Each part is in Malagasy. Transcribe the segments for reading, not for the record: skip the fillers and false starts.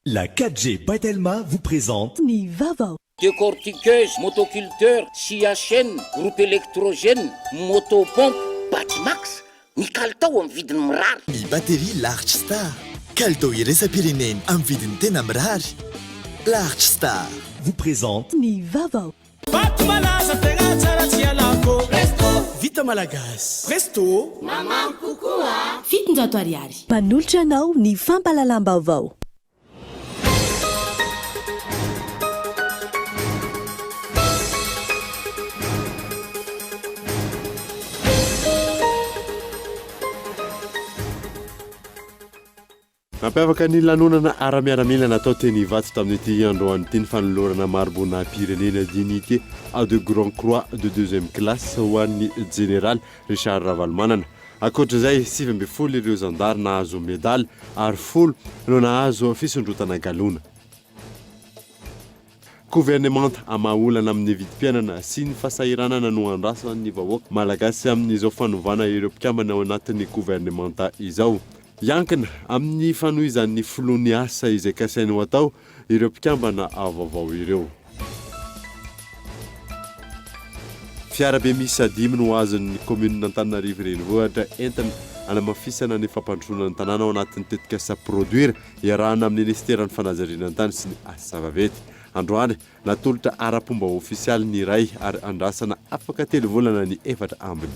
La 4G Batelma vous présente Ny vaovao. Décortiqueuse, motoculteur, scie à chaîne, groupe électrogène, motopompe, Batimax. Ny kalitao amin'ny vidiny mirary. Ny batterie Large Star. Kalitao iraisam-pireneny amin'ny vidiny tena mirary. Large Star vous présente Ny vaovao. Vato malaza tegna tsara tsy alako. Presto. Vita malagasy. Presto. Mamam kokoa. Fitonjato ariary. Manolotra anao ny fampahalalam-baovao. Mampiavaka ny lanonana ara-miaramila natao teny Ivato tamin'ity androany ity ny fanolorana marbona pirenena d'unité à de Grand Croix de deuxième classe ho an'ny général Richard Ravalomanana. Ankoatr'izay 7 ireo zandary nahazo medaly ary 10 no nahazo fisondrotana galona. Gouvernemanta amaolana amin'ny vidim-piainana sy ny fahasahiranana no andrasan'ny vahoaka malagasy amin'izao fanovana ireo mpikambana ao anatin'ny gouvernemanta izao. Yankina amin'ny fanohizan'ny filony asa izay kasainy ho atao ireo mpikambana avaovao ireo. Fiarabe misy 5 no azon'ny commune Antananarivo renivohitra entina anamafisana ny fampandrosoana ny tanàna ao anatin'ny tetika asa produire iarahana amin'ny ministeran'ny fanajariana an-tany sy ny asa vaventy. Androany natolotra ara-pomba ofisialy ny iray ary andrasana afaka 3 volana ny 4 ambiny.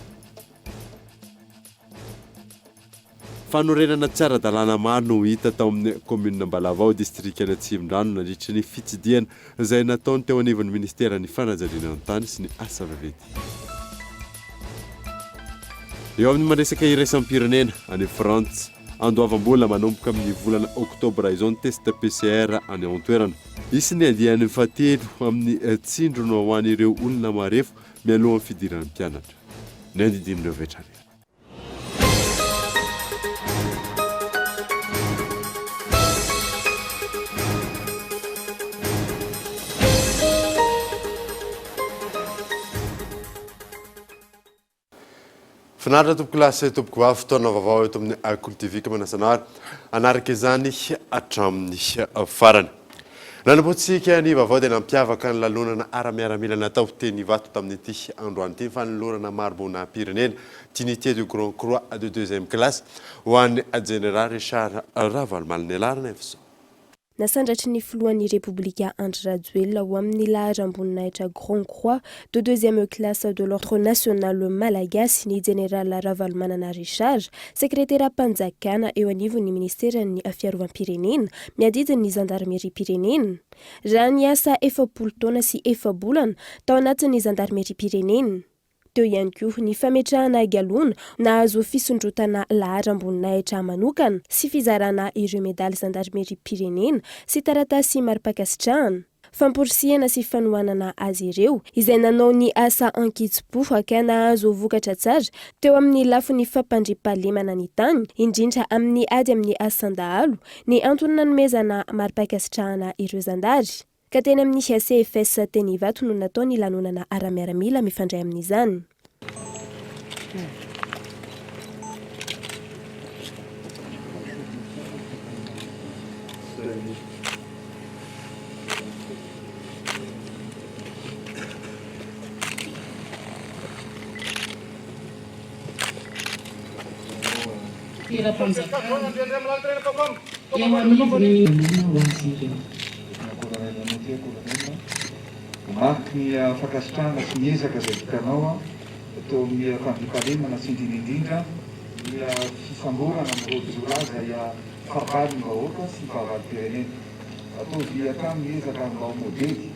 Fanorenana tsara dalàna maro no hita tao amin'ny commune Mbalavao distrikana Tsimdrano nandritra ny fitsidiana izay nataony teo anivon'ny ministeran'ny fanajariana an-tany sy ny asa vaventy. Eo amin'ny maresaka iraisam-pirenena any Frantsa andoavam-bola manomboka amin'ny volana oktobra izao ny test PCR any an-toerana. Isiny andiany 7 amin'ny tsindro no ho an'ireo olona marefo mialohan'ny fidiran'ny mpianatra. Ny andidin'ireo vetrany. Finaritra tompoko lasy tompoko vavy fotoana vaovao eto amin'ny Kultivika Manasanary anaraka izany hatramin'ny farany. Nanapotsika ny vaovao dia nampiavaka ny lalonana ara-miaramila natao teny Ivato tamin'ity androany ity fanolorana marbona pirenena d'unité de Grand Croix de deuxième classe ho an'ny général Richard Ravalomanana ilarana efso. Nasandratry ny filohan'ny Républicain Andry Rajoelina ho amin'ny laharam-boninahitra Grand Croix de deuxième classe de l'ordre national malagasy ny général Ravalomanana Richard, sekretera-panjakana eo anivon'ny ministeran'ny fiarovam-pirenena miadidin'ny zandarmerie pirenena. Raha ny asa 40 taona sy 4 bolana tao anatin'ny zandarmerie pirenena. Teo ihany koa ny fametrahana galona nahazo fisondrotana laharam-boninahitra manokana sy fizarana ireo medaly zandarmerie pirenena sy taratasy mari-pakasitrahana. Famporisihana sy fanohanana azy ireo izay nanao ny asa ankitso-po ka nahazo vokatra tsara teo amin'ny lafin'ny fampandriampahalemana ny tany indrindra amin'ny ady amin'ny asan-dahalo ny antony nanomezana mari-pakasitrahana ireo zandary. Ka teny amin'ny CFS teny Ivato no natao ny lanonana ara-miaramila mifandray amin'izany. Marky ny fakasitrahana sy ny ezaka izay vitanao teo amin'ny fandriampahalemana sy indrindra ny fisamborana amin'ny rojolaza fahavalo ny vahoaka sy fahavalo-pirenena. Ataovy hatrany ezaka mba ho modely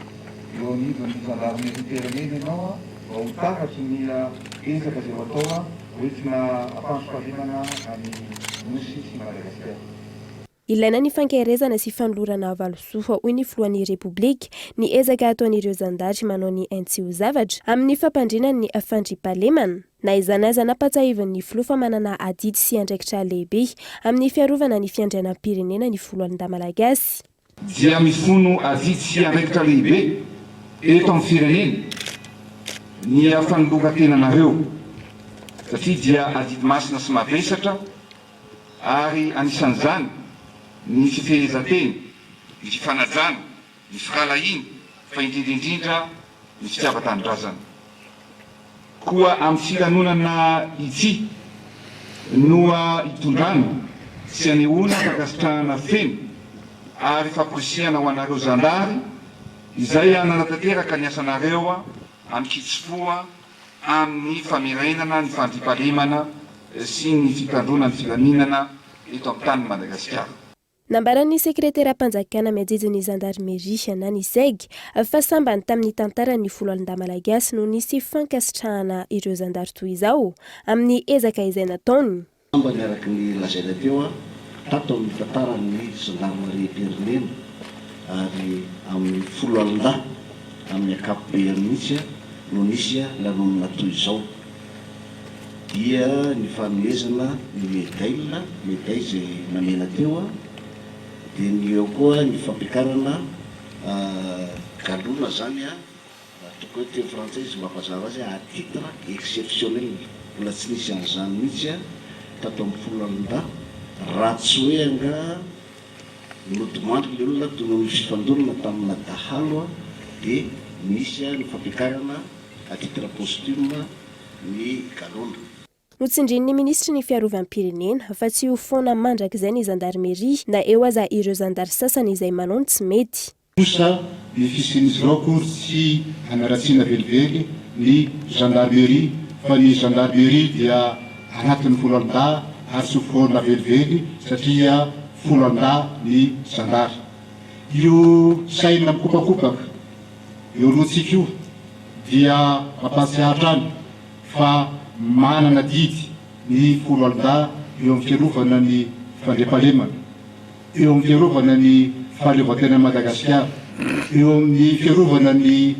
eo anivon'ny zandarmerie pirenena ianao mba ho taratry ny ezaka izay ho atao hoentina ampandriampahalemana any Nosy sy Madagasikara. Ilaina ny fankairezana sy fanolorana valosoa hoy ny filohan'ny Repoblika ny ezaka ataon'ireo zandary manao ny aintsy ho zavatra amin'ny fampandrinan'ny fandriampahalemana. Na izany aza nampatsahivan'ny filoha fa manana adidy sy andraikitra lehibe amin'ny fiarovana ny fiandrianam-pirenena ny filohan'ny malagasy. Dia mifono adidy sy andraikitra lehibe eto amin'ny firenena ny fanoloran-tenanareo satria dia adidy masina sy mavesatra ary anisan'izany ny fifehezan-teny ny fifanajana ny fikalahiny fa indrindrindrindra ny fitiavan-tanindrazana koa amin'ny filanonana ity noa hitondrana sy anehoana fakasitrahana feno ary famporisihana ho anareo zandary izay ananatanteraka ny asanareo amin'ny kitsifoa amin'ny famirenana ny fandripahalemana sy ny fikandrona ny filaminana eto amin'ny tany Madagasikara. Nambaran'ny sekretera-mpanjakana miadidin'ny zandarmeria na ny ZEG fa sambany tamin'ny tantarany foloalinda malagasy no nisy fankasitrahana ireo zandary toy izao amin'ny ezaka izay nataony. Sambany araky ny lazaina teo tato amin'ny tantaran'ny zandarmeria Pirenena ary amin'ny foloalinda amin'ny akapobe mihitsy no nisy lanonana toy izao dia ny fanomezana ny meday zay namena teo dia ny eo koa ny fampiakarana galona zany tokony teo frantsay izy mampazava azy à titre exceptionnel mbola tsy nisy an'izany mihitsy tato amin'ny foloalinda raha tsy hoe anga nodimandry le olona toy ny fifandonana tamina dahalo dia misy ny fampiakarana à titre posthume ny galona. Notsindrin'ny ministry ny fiarovam-pirenena fa tsy ho foana mandrakizay ny zandarmeria na eo aza ireo zandary sasany izay manao tsy mety. Kosa ny fisian'izy ireo akory tsy hanaratsiana velively ny zandarmeria fa ny zandarmeria dia anatin'ny foloalinda ary tsy ho foana velively satria foloalinda ny zandary. Io saina mikopakopaka eo alohantsika io dia mampatsiahatra any fa manana didy ny foloalinda eo amin'ny fiarovana ny fandriampahalemana, eo amin'ny fiarovana ny fahaleovantena Madagasikara, eo amin'ny fiarovana ny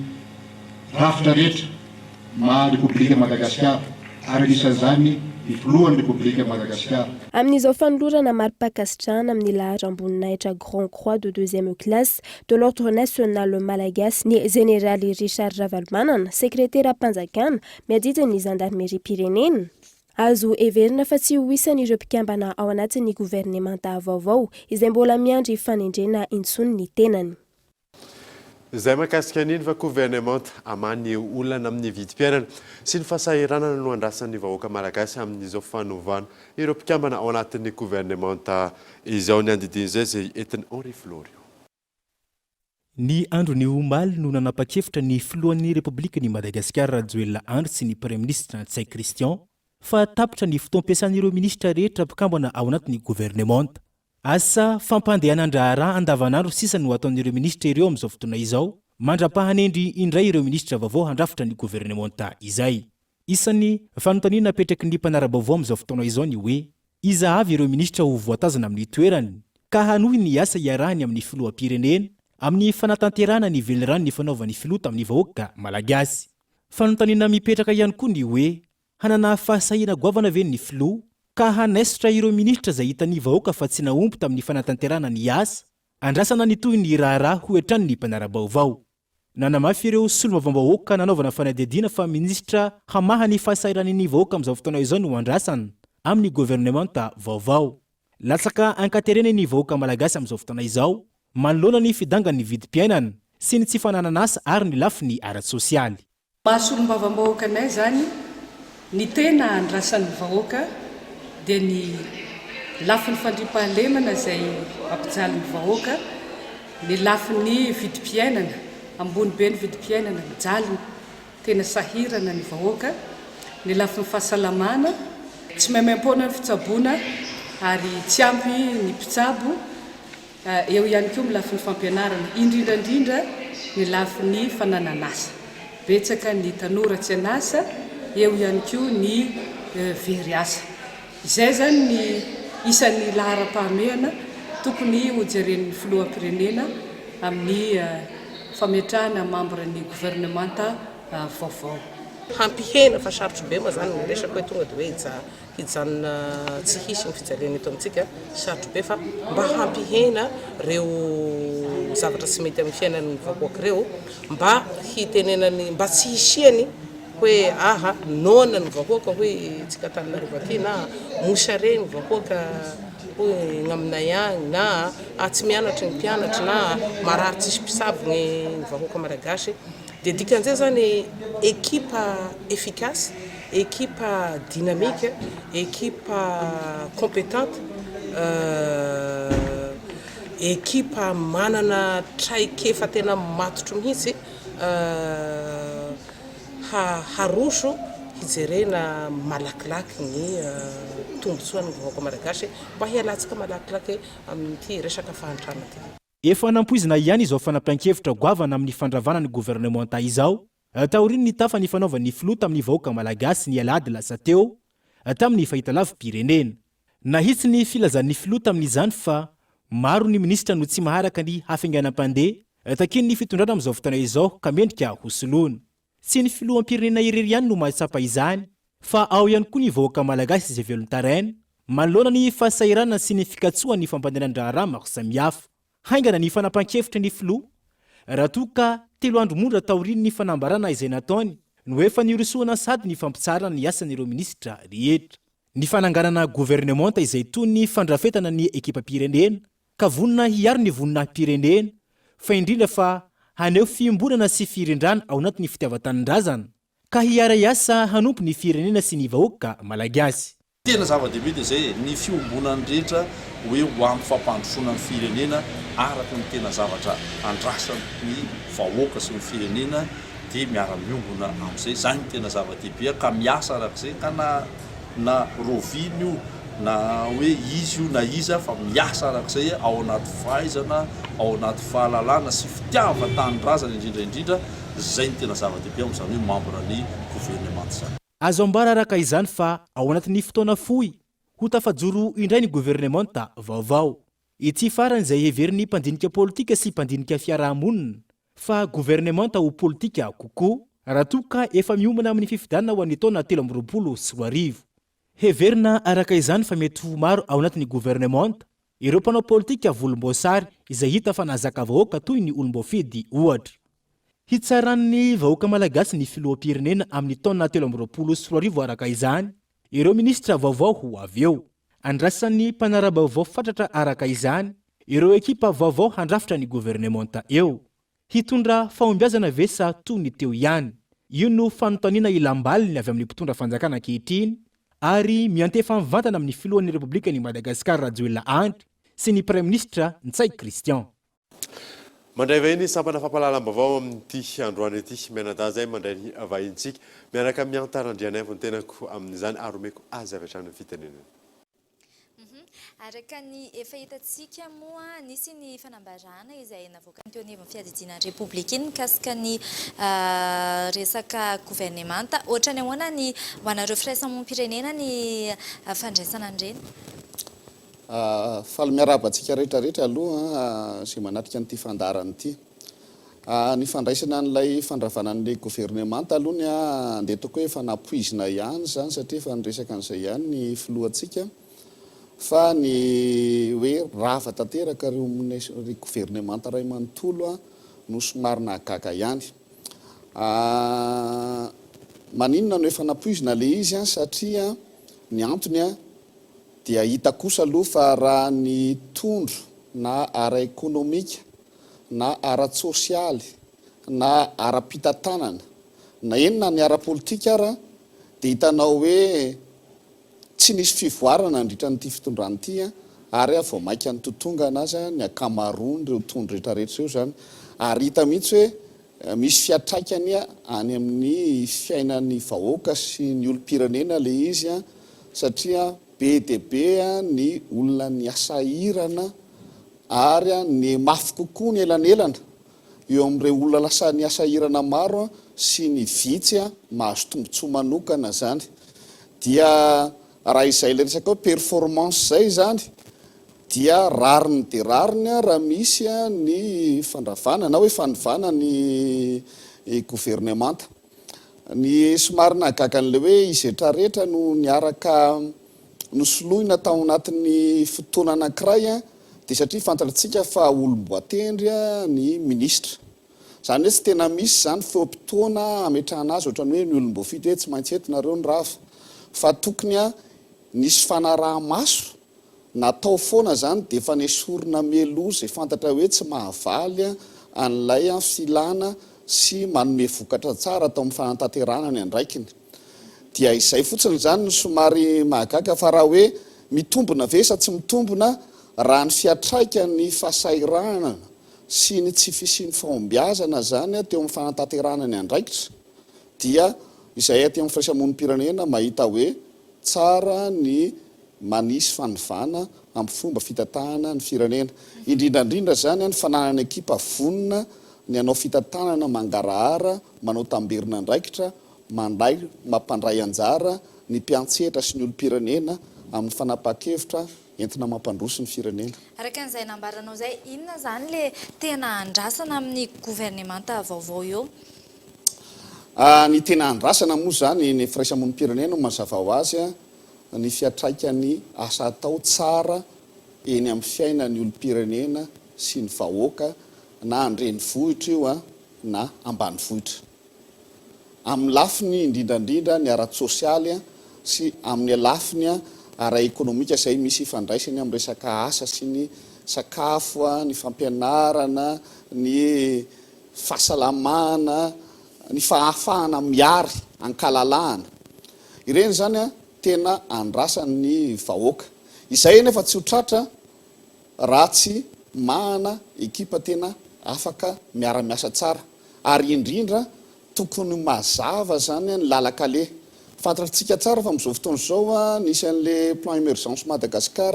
rafitra rehetra ma Repoblika Madagasikara ary anisan'izany ny filohan'ny Repoblika Madagasikara. Amin'izao fanolorana mari-pakasitrahana amin'ny lahatra amboninahitra Grand Croix de 2e classe de l'ordre national malagasy ny général Richard Ravalomanana, sekretera-mpanjakana miadidin'ny zandarmeria Pirenena. Azo everina fa tsy ho isan'ireo mpikambana ao anatin'ny gouvernemanta vaovao izay mbola miandry fanendrena intsony ny tenany. Izay mahakasika an'iny fa gouvernemanta amany olana amin'ny vidim-piainana sy ny fahasahiranana no andrasan'ny vahoaka malagasy amin'izao fanovana ireo mpikambana ao anatin'ny gouvernemanta izao ny andidin'izay zay entin'ny Henri Florio. Ny andro ny omaly no nanapa-kevitra ny filohan'ny Repoblikan'i Madagasikara Rajoelina Andry sy ny Premier ministre Ntsay Christian fa tapitra ny fotoam-piasan'ireo ministra rehetra mpikambana ao anatin'ny gouvernemanta. Asa fampandehanandraharaha andavanandro sisa no ataon'ireo ministra ireo amin'izao fotoana izao, mandra-pahanendry indray ireo ministra vaovao handrafitra ny gouvernemanta izay. Isan'ny fanontaniana napetraky ny mpanara-baovao amin'izao fotoana izao ny hoe iza avy ireo ministra ho voatazana amin'ny toerany ka hanohy ny asa iarahany amin'ny filoham-pirenena amin'ny fanatanterahana ny velirano ny fanaovan'ny filota amin'ny vahoaka malagasy. Fanontaniana mipetraka ihany koa ny hoe hanana fahasahina goavana ve ny filoha ka hanesitra ireo ministra zay hitany vahoaka fa tsy naompy tamin'ny fanatanterahana ny asa, andrasana ny toy ny raharaha ho etrany ny mpanara-baovao. Nanamafy ireo solombavambahoaka nanaovana fanadihadiana fa ministra hamaha ny fahasahiran'ny vahoaka amin'izao fotoana izao no andrasana amin'ny gouvernemanta vaovao. Latsaka ankaterena ny vahoaka malagasy amin'izao fotoana izao, manoloana ny fidangany ny vidim-piainana sy ny tsy fananan'asa ary ny lafiny ara-tsosialy. Mahasolombavambahoaka anay zany ny tena andrasan'ny vahoaka dia ny lafin'ny fandriampahalemana izay ampijaly ny vahoaka, ny lafin'ny vidim-piainana, ambony be ny vidim-piainana mijalina, tena sahirana ny vahoaka, ny lafin'ny fahasalamana, tsy maimaimpona ny fitsaboana ary tsy ampy ny mpitsabo, eo ihany koa ny lafin'ny fampianarana, indrindrandrindra ny lafin'ny fananan'asa. Betsaka ny tanora tsy anasa, eo ihany koa ny very asa. Izay zany ny isan'ny lahara-pahamehana tokony hojeren'ny filoham-pirenena amin'ny fametrahana membre ny gouvernemanta vaovao. Hampihena fa sarotro be ma zany ny resaka hoe tonga dia hoe hijanona tsy hisy ny fijaliana eto amintsika sarotro be fa mba hampihena reo zavatra tsy mety amin'ny fiainan'ny vahoaka reo mba hitenenany mba tsy hisiany hoe aha nona ny vahoaka hoe tsika Antananarivo aty na Mosare ny vahoaka hoe gn'aminay agny na tsy mianatra ny mpianatra na marary tsisy mpisavogny ny vahoaka malagasy dia dikan'izay zany équipe efficace, équipe dynamique, équipe compétente, équipe manana traikefa tena matotro mihitsy haroso hijerena malakilaky ny tombotsoan'ny vahoaka malagasy mba hialantsika malakilaky amin'ity resaka fahantrana ty. Efa nampoizina ihany izao fanaplan-kevitra goavana amin'ny fandravanany gouvernementa izao taoriny ny tafa ny fanaovan'ny filoha tamin'ny vahoaka malagasy ny alady lasa teo tamin'ny fahitalavim-pirenena. Nahitsy ny filazan'ny filoha tamin'izany fa maro ny ministra no tsy maharaka ny hafainganam-pandeha takiny ny fitondrana amin'izao fotoana izao ka mendrika hosoloana. Tsy ny filoham-pirenena irery ihany no mahatsapa izany fa ao ihany koa ny vahoaka malagasy izay velon-taraina manoloana ny fahasairana sy ny fikatsoan'ny fampandenan-draharaha maro samihafa. Haingana ny fanapan-kevitra ny filoha raha toa ka 3 andro mondra taoriny ny fanambarana izay nataony no efa nirosoana sady ny fampitsarana ny asan'ireo ministra rehetra. Ny fananganana gouvernementa izay toy ny fandrafetana ny ekipa-pirenena ka vonina hiaro ny voninahim-pirenena fa indrindra fa haneho fimbonana sy firindrana ao anatin'ny fitiavan-tanindrazana ka hiara iasa hanompo ny firenena sy ny vahoaka malagasy. Tena zava-dehibe dia zay ny fiombonany rehetra hoe ho amin'ny fampandrosoana ny firenena araka ny tena zavatra andrasany ny vahoaka sy ny firenena dia miara-miombona amin'izay. Zany ny tena zava-dehibe ka miasa arak'izay ka na roviny io na hoe izy io na iza fa miasa arak'izay ao anaty fahaizana, ao anaty fahalalana sy fitiavan-tanindrazana indrindra zay ny tena zava-dehibe amin'izany hoe mambona ny gouvernementa zany. Azo ambara araka izany fa ao anatin'ny fotoana fohy ho tafajoro indray ny gouvernementa vaovao. Ity farany izay heverin'ny mpandinika politika sy mpandinika fiarahamonina fa gouvernementa ho politika kokoa raha toa ka efa miomana amin'ny fifidianana ho an'ny taona 2024. Heverina araka izany fa mety ho maro ao anatin'ny gouvernementa ireo mpanao politika volomboasary izay hita fa nahazaka vahoaka toy ny olomboafidy ohatra. Hitsaran'ny vahoaka malagasy ny filoham-pirenena amin'ny taona 2024 araka izany, ireo ministra vaovao ho avy eo. Andrasan'ny mpanara-baovao fatratra araka izany, ireo ekipa vaovao handrafitra ny gouvernementa eo. Hitondra fahombiazana ve sa toy ny teo ihany. Io no fanontaniana ilambaliny avy amin'ny mpitondra fanjakana ankehitriny ary miantefa mivantana amin'ny filohan'ny Repoblikan'i Madagasikara Rajoelina Andry sy ny Prime Ministra Ntsay Christian. Mandray vahiny sampana fampahalalam-baovao amin'ity androany ity mianadahy zay mandray ny vahintsika miaraka miantarandrianay vao ny tenako amin'izany ary omeko azy avy hatrany ny fitenenana. Araka ny efa hitantsika moa nisy ny fanambarana izay navoaka teo anivon'ny fiadidinan'ny Repoblika iny mikasika ny resaka gouvernementa ohatrany ahoana ny ho anareo firaisamonim-pirenena ny fandraisana an'ireny. Faly miarabantsika rehetrarehetra aloha sy manatrika an'ity fandarana ity. Ny fandraisana an'ilay fandravanan'ilay gouvernementa aloha ny andeha toko hoe efa napoizina ihany zany satria efa niresaka an'izay ihany ny filohantsika fa ny hoe rafa tanteraka reo amin'ny gouvernementa ray manontolo no somary nahagaga ihany. Maninona no efa napoizina le izy satria ny antony dia hita kosa aloha fa raha ny tondro na ara-ekonomika na ara-tsosialy na ara-pitantanana na enina ny ara-politika ara dia hitanao hoe tsy nisy fivoarana andritra n'ity fitondrany ity ary vao mainka ny totongana azy ny akamaroany ireo tondro rehetrarehetra eo zany ary hita mihitsy hoe misy fiatraikany any amin'ny fiainan'ny vahoaka sy ny olom-pirenena le izy satria be dia be ny olona ny asahirana ary ny mafy kokoa ny elanelana eo amin'ireo olona lasa ny asahirana maro sy ny vitsy mahazo tombotsoa manokana zany dia raha izay le resaka hoe performance zay zany dia rariny dia rariny raha misy ny fandravana na hoe fanivana ny gouvernementa. Ny somary nahagaga an'le hoe izy rehetrarehetra no niaraka nosoloina tao anatin'ny fotoana anankiray dia satria fantatritsika fa olom-boatendry ny ministra. Zany hoe tsy tena misy zany fotoana ametrahana azy ohatrany hoe ny olom-boafidy hoe tsy maintsy eto nareo ny rafa fa tokony nisy fanaraha-maso natao foana zany de efa nesorona meloa zay fantatra hoe tsy mahavaly an'lay filana sy manome vokatra tsara atao amin'ny fanantanterahana ny andraikiny dia izay fotsiny zany somary mahagaga fa raha hoe mitombona ve sa tsy mitombona raha ny fiatraika ny fahasairana sy ny tsy fisiny fahombiazana zany teo amin'ny fanantanterahana ny andraikitra dia izay aty amin'ny firaisamonim-pirenena mahita hoe tsara ny manisy fanivana amin'ny fomba fitatahana ny firenena indrindrandrindra zany ny fananana ekipa vonina ny anao fitantanana mangarahara manao tamberina andraikitra manday mampandray anjara ny mpiantsehatra sy ny olo-pirenena amin'ny fanapaha-kevitra entina mampandroso ny firenena araka an'izay nambaranao zay inona zany le tena andrasana amin'ny gouvernemanta vaovao eo ny tena andrasana moa zany ny firaisamonim-pirenena mazava ho azy ny fiatraikany asa atao tsara eny amin'ny fiainany olo-pirenena sy ny vahoaka na andreny vohitra io na ambany vohitra amin'ny lafiny indrindrandrindra ny ara-tsosialy sy amin'ny lafiny ara-ekonomika zay misy ifandraisany amin'ny resaka asa sy ny sakafo ny fampianarana ny fahasalamana ny fahafahana miary ankalalahana ireny zany tena andrasan'ny vahoaka izay nefa tsy hotratra raha tsy mahana ekipa tena afaka miara-miasa tsara ary indrindra tokony mazava zany ny lalakale fantatritsika tsara fa am'izao fotoana zao nisy an'le plan émergence Madagascar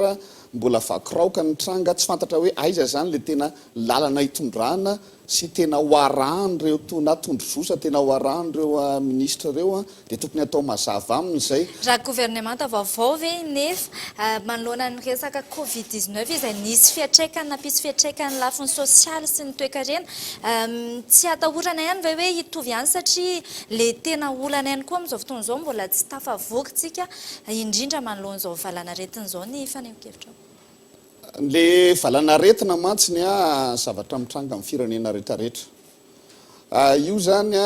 mbola vakiraoka ny tranga tsy fantatra hoe aiza zany le tena lalana hitondrana sy tena hoaran'ireo na tondrozosa tena hoaran'ireo ministra reo de tokony atao mazava amin'izay raha gouvernemanta vaovao ve nefa manoloana ny resaka covid-19 izay nisy fiatraikany nampisy fiatraikany lafiny sosialy sy ny toe-karena tsy atahorana ihany ve hoe hitovy ihany satria le tena olana ihany koa amin'izao fotoana izao mbola tsy tafavoakytsika indrindra manoloan'izao valanaretin'izao ny faneho-kevitra le valanaretina mantsiny zavatra mitranga amin'ny firenena rehetrarehetra io zany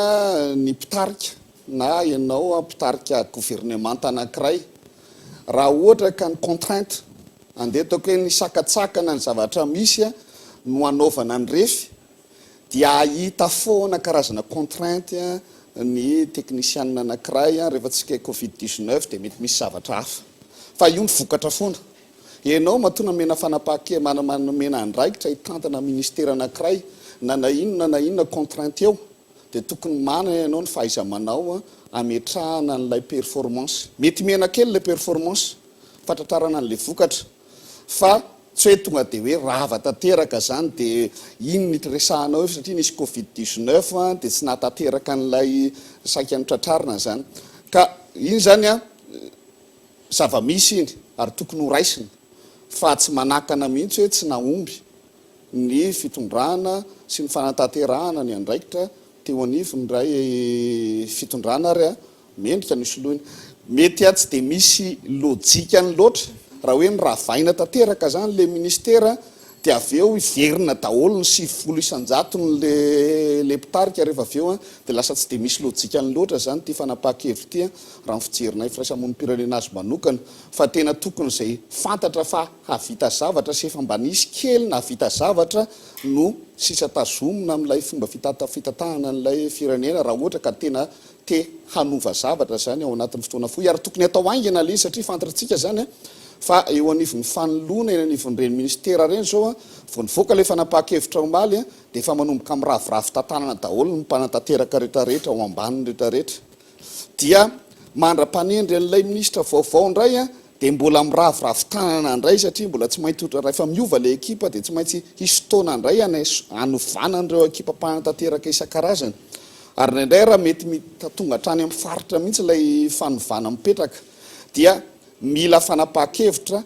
ny mpitarika na ianao mpitarika gouvernemanta anankiray raha ohatra ka ny contrainte andeha ataoko hoe ny sakatsakana ny zavatra misy no anaovana ny refy dia ahita foana karazana contrainte ny technicienne anankiray rehefa tsika covid-19 de mety misy zavatra hafa fa io ny vokatra foana ianao matona mena fanapaha-ke manamena andraikitra hitantana ministera anankiray na inona contrainte eo de tokony manana ianao ny fahaiza-manao ametrahana n'lay performance mety mena kely le performance fatratrarana n'le vokatra fa tsy hoe tonga de hoe rava tanteraka zany de iny nitresahanao efa satria nisy covid-19 de tsy natateraka n'lay saika nitratrarina zany ka iny zany zava-misy iny ary tokony ho raisina fa tsy manakana mihitsy hoe tsy naomby ny fitondrana sy ny fanantanterahana ny andraikitra teo anivony ray fitondrana ary mendrika ny soloina mety tsy de misy lojikany loatra raha hoe ny ravaina tanteraka zany le ministera de aveo iverina daholo ny 7 isanjatony le mpitarika rehefa aveo de lasa tsy de misy lojikany loatra zany ty fanapaha-kevitra ty raha ny fijerinay firaisamonim-pirenena azy manokana fa tena tokony zay fantatra fa havita zavatra sy efa mba nisy kely na havita zavatra no sisa tazomina amin'ilay fomba fitatahana n'ilay firenena raha ohatra ka tena te hanova zavatra zany ao anatin'ny fotoana fohy ary tokony atao aingana le izy satria fantatritsika zany fa eo anivon'ny fanoloana eny anivon'ireny ministera reny zao vo nivoaka le fanapaha-kevitra omaly de efa manomboka amin'ny ravoravo tantanana daholo ny mpanantanteraka rehetrarehetra ao ambaniny rehetrarehetra dia mandra-panendry an'ilay ministra vaovao indray de mbola miravoravo tanana indray satria mbola tsy maintsy otra rehefa miova le ekipa de tsy maintsy hisy fotoana indray hanovanan'ireo ekipa mpanantanteraka isan-karazany ary nindray raha mety tonga hatrany amin'ny faritra mihitsy lay fanovana mipetraka dia mila fanapaha-kevitra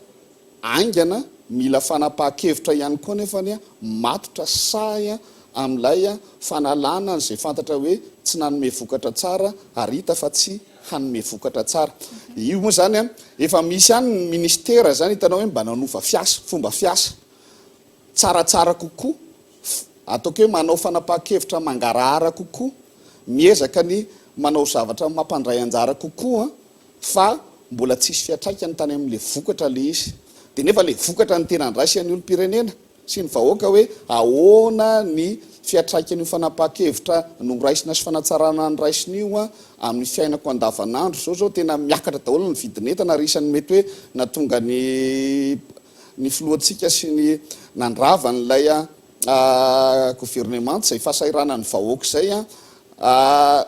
aingana mila fanapaha-kevitra ihany koa nefany matotra say amin'ilay fanalana zay fantatra hoe tsy nanome vokatra tsara ary hita fa tsy hanome vokatra tsara io moa zany efa misy ihany ny ministera zany hitanao hoe mba nanova fomba fiasa tsaratsara kokoa ataoko hoe manao fanapaha-kevitra mangarahara kokoa miezaka ny manao zavatra mampandray anjara kokoa fa mbola tsisy fiatraikany tany amin'le vokatra le izy dia nefa le vokatra ny tena andraisany olom-pirenena sy ny vahoaka hoe ahoana ny fiatraikany fanapa-kevitra noraisina sy fanatsarana ny raisiny io a amin'ny fiainako andavanandro zao tena miakatra daholo ny vidinentana ry isan'ny mety hoe natonga ny filohantsika sy ny nandrava n'ilay gouvernement zay fahasairana ny vahoaka zay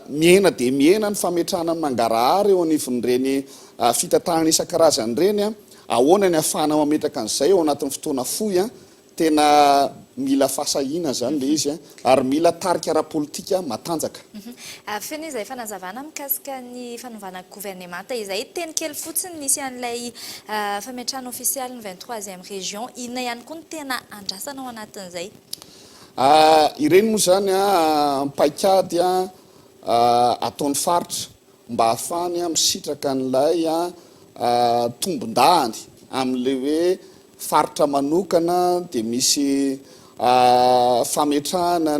miena dia miena ny fametrahana ny mangarahara eo anivon'ireny fitatahana isan-karazany reny ahoana ny ahafahana mametraka an'izay ao anatin'ny fotoana fohy tena mila fahasahiana zany le izy ary mila tarika ara-politika matanjaka. Feno izay fanazavana mikasika ny fanovana gouvernemanta izay teny kely fotsiny nisy an'ilay fametrahana ofisialy ny 23e région inona ihany koa ny tena andrasana ao anatin'izay? Ireny moa zany paikady ataon'ny faritra mba ahafahany misitraka n'ilay tombondahany amin'le hoe faritra manokana dia misy fametrahana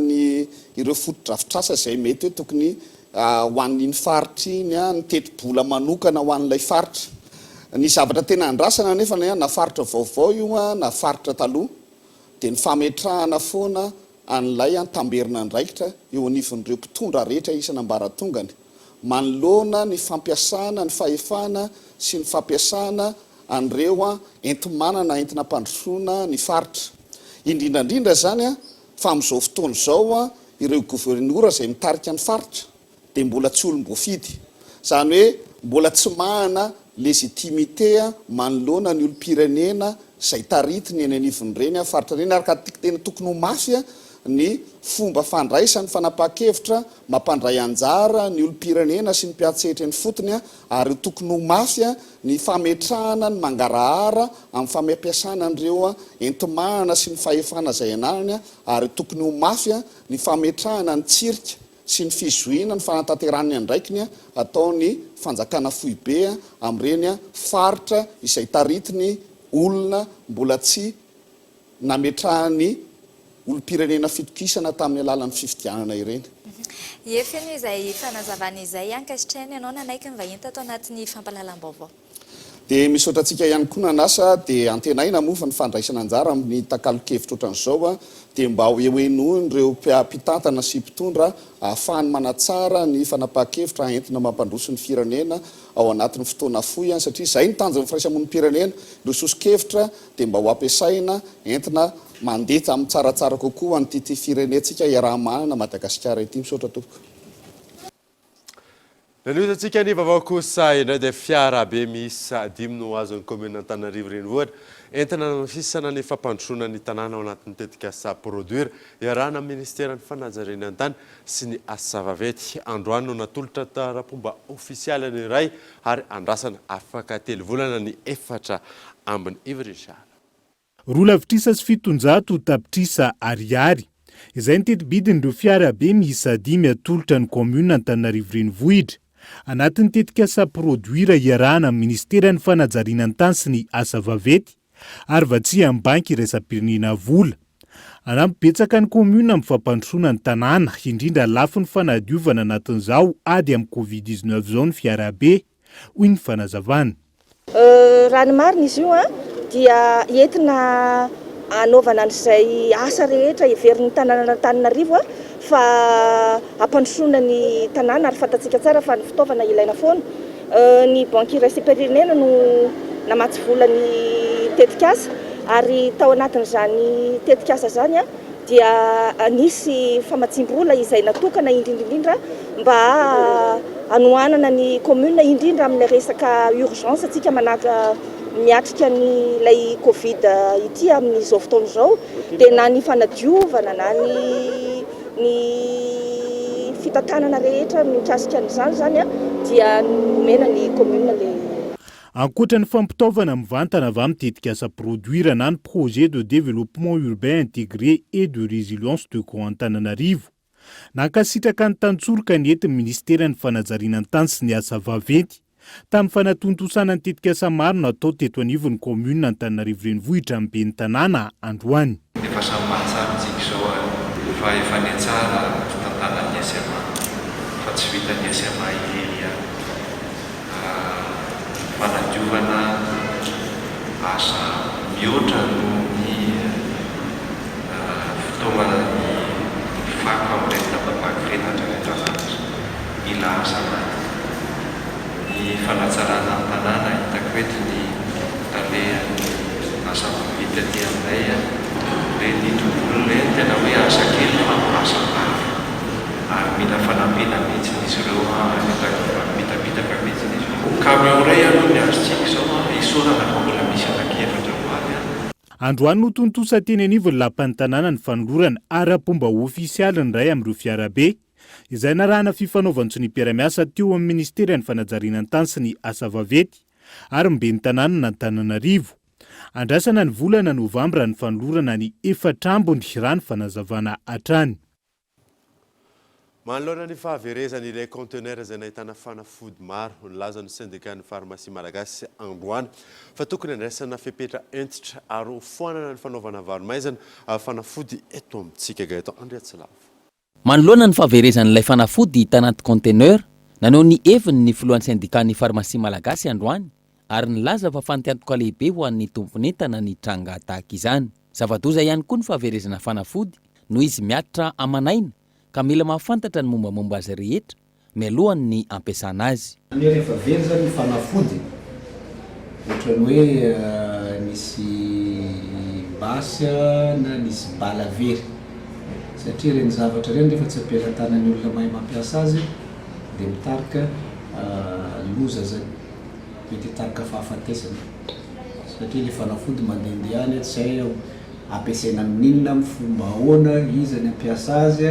ireo fotodrafitrasa zay mety hoe tokony ho an'iny faritra iny ny teti-bola manokana ho an'ilay faritra. Ny zavatra tena andrasana nefa na faritra vaovao io na faritra taloha dia ny fametrahana foana an'ilay tamberina ndraikitra eo anivon'ireo mpitondra rehetra isan'ambaratongany manoloana ny fampiasana ny fahefana sy ny fampiasana an'ireo entimanana entina mpandrosoana ny faritra indrindrandrindra zany fa amin'izao fotoana zao ireo gouvernemora zay mitarika ny faritra dia mbola tsy olom-boafidy zany hoe mbola tsy mahana légitimité manoloana ny olom-pirenena zay taritiny eny anivon'ireny faritra reny araka tena tokony ho mafy ny fomba fandraisany fanapa-kevitra mampandray anjara ny olom-pirenena sy ny mpiatsetra ny fotony ary tokony ho mafy ny fametrahana ny mangarahara amin'ny fampiasana an'ireo entimahana sy ny fahefana zay anany ary tokony ho mafy ny fametrahana ny tsirika sy ny fizohina ny fanatanterany andraikiny ataony fanjakana fohibe amin'ireny faritra izay taritiny olona mbola tsy nametrahany olom-pirenena fitokisana tamin'ny alalan'ny fifidianana ireny. Efeny izay fanazavana izay ankasitrahany ianao nanaiky ny vahiny tato anatin'ny fampahalalam-baovao. Dia misaotra antsika ihany koa nanasa dia antenaina moa fa ny fandraisana anjara amin'ny takalo-kevitra ohatran'izao dia mba hoenoino ireo mpitantana sy mpitondra ahafahany manatsara ny fanapa-kevitra entina mampandroso ny firenena ao anatin'ny fotoana fohy satria izay ny tanjony firaisamon'ny pirenena ireo soso-kevitra dia mba ho ampiasaina entina mandeha amin'ny tsaratsara kokoa anyty firenentsika iaraha-manana Madagasikara ity misaotra tompoko. Nanozatsika ny vaovao kosa indray dia fiara be miisa 5 no azon'ny commune Antananarivo renivohitra entina nafisana ny fampandrosoana ny tanàna ao anatin'ny tetika asa produire iarahana ministeran'ny fanajariana an-tany sy ny asa vaventy androany no natolotra tara-pomba ofisialy iray ary andrasana afaka 3 volana ny 4 ambiny ivrichard. Roa lavitrisa sy 700 tapitrisa ariary izay ny tetibidin'ireo fiara be miisa 5 atolotra ny commune Antananarivo renivohitra anatin'ny tetika asa produire iarahana amin'ny ministeran'ny fanajariana an-tany sy ny asa vaventy ary vatsy amin'ny banky iraisam-pirenena vola. Anampibetsaka ny commune amin'ny fampandrosoana ny tanàna indrindra lafo ny fanadiovana anatin'izao ady amin'ny Covid-19 zao ny fiara be hoy ny fanazavana. Raha ny marina izy io dia entina anaovana an'izay asa rehetra iverin'ny tanàna Antananarivo fa ampandrosoana ny tanàna ary fantatsika tsara fa ny fitaovana ilaina foana. Ny banky iraisam-pirenena no namatsy vola ny tetikasa ary tao anatin'izany tetikasa zany dia nisy famatsimbola izay natokana indrindrindrindra mba anohanana ny commune indrindra amin'ny resaka urgence atsika manaka miatrika ny lay Covid ity amin'izao fotoana izao dia na ny fanadiovana na ny fitantanana rehetra mikasika an'izany zany dia nomena ny commune le. Ankoatra ny fampitaovana mivantana avy amin'ny tetika asa produire na ny projet de développement urbain intégré et de résilience de Grand Antananarivo nankasitraka ny tantsoroka ny entin'ny ministeran'ny fanajariana an-tany sy ny asa vaventy tamin'ny fanatontosana ny tetika asa maro natao teto anivon'ny commune Antananarivo renivohitra amin'ny ben'ny tanàna androany. Efa samy mahatsara tsika izao fa efa ny tsara fitantana ny SMA fa tsy vita ny SMA ireny fanadiovana asa mihoatra no ny fitaovana ny fako amin'ireny tapabaky ireny andravetravanitra mila asa anaty. Ny fanatsarana ny tanàna hitako eto ny talehan'ny asa vita aty aminay reny tovolony reny tena hoe asa kely fa asa maro ary mila fanampiana mihitsy izy ireo mitabitaka mihitsy izy ireo. Camion ray aloha ny azotsika izao isorana fa mbola misy anankiefatra hoavy any. Androany no tontosa teny anivony lapan'ny tanàna ny fanolorana ara-pomba ofisialy ny ray amin'ireo fiarabe izay narahana fifanaovantsy ny mpiara-miasa teo amin'ny ministera ny fanajariana ny tany sy ny asa vaventy ary mibeny tanàna na Antananarivo. Andrasana ny volana Novambra ny fanolorana ny 4 ambony rano fanazavana hatrany. Manoloana ny fahaverezan'ilay conteneur izay nahitana fanafody maro nilaza ny syndicat ny pharmacie malagasy androany fa tokony andraisana fepetra entitra ary foanana ny fanaovana varomaizana fanafody eto amintsika gaeto Andriatsilava. Manoloana ny fahaverezan'ilay fanafody tanaty conteneur nanao ny heviny ny filohan'ny syndicat ny pharmacie malagasy androany ary nilaza fa fantiantoka lehibe ho an'ny tomponentana ny tranga tahaka izany. Zava-doza ihany koa ny fahaverezana fanafody no izy miatra amanaina ka mila mahafantatra ny mombamomba azy rehetra mialohany ny ampiasana azy. Ny rehefa very zany ny fanafody ohatra ny hoe nisy basy na nisy bala very satria reny zavatra reny rehefa tsy ampiasan-tanan'ny olona mahay mampiasa azy dia mitarika loza zany mety hitarika fahafatesana satria le fanafody mandehandeha any tsy hay ampiasaina amin'inona amin'ny fomba ahoana izy ny ampiasa azy